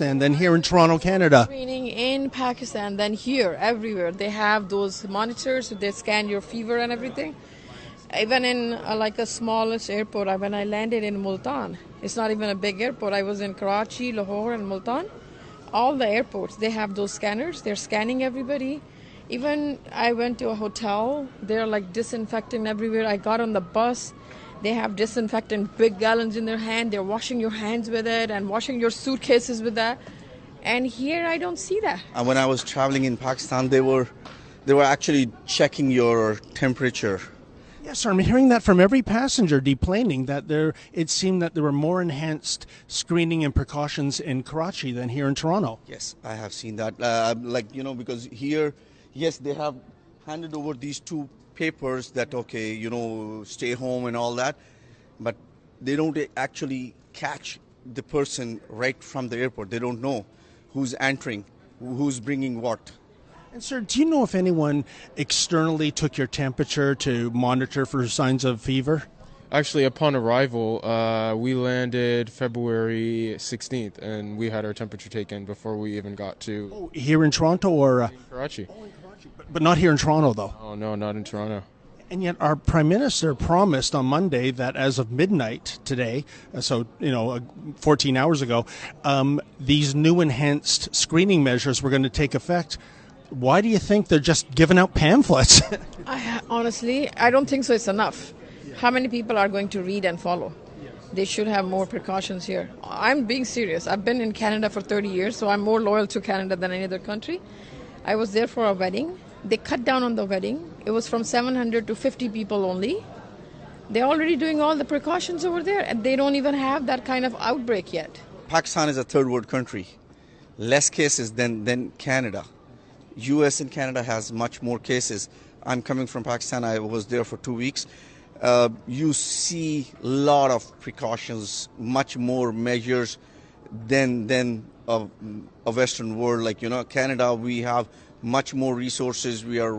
Pakistan than here in Toronto, Canada. Screening in Pakistan than here, everywhere. They have those monitors, they scan your fever and everything. Even in like a smallest airport, when I landed in Multan, it's not even a big airport. I was in Karachi, Lahore, and Multan. All the airports, they have those scanners. They're scanning everybody. Even I went to a hotel. They're like disinfecting everywhere. I got on the bus. They have disinfectant, big gallons in their hand. They're washing your hands with it and washing your suitcases with that. And here, I don't see that. And when I was traveling in Pakistan, they were actually checking your temperature. Yes, sir. I'm hearing that from every passenger deplaning that it seemed that there were more enhanced screening and precautions in Karachi than here in Toronto. Yes, I have seen that. Because here, yes, they have handed over these two papers that, stay home and all that, but they don't actually catch the person right from the airport. They don't know who's entering, who's bringing what. And sir, do you know if anyone externally took your temperature to monitor for signs of fever? Actually, upon arrival, we landed February 16th, and we had our temperature taken before we even got to... Oh, here in Toronto or... in Karachi. Oh, in Karachi. But not here in Toronto, though. Oh, no, not in Toronto. And yet our Prime Minister promised on Monday that as of midnight today, 14 hours ago, these new enhanced screening measures were going to take effect. Why do you think they're just giving out pamphlets? Honestly, I don't think so. It's enough. Yeah. How many people are going to read and follow? Yes. They should have more precautions here. I'm being serious. I've been in Canada for 30 years, so I'm more loyal to Canada than any other country. I was there for a wedding. They cut down on the wedding. It was from 700 to 50 people only. They're already doing all the precautions over there, and they don't even have that kind of outbreak yet. Pakistan is a third world country. Less cases than Canada. U.S. and Canada has much more cases. I'm coming from Pakistan. I was there for 2 weeks. You see a lot of precautions, much more measures than a Western world. Canada, we have much more resources. We are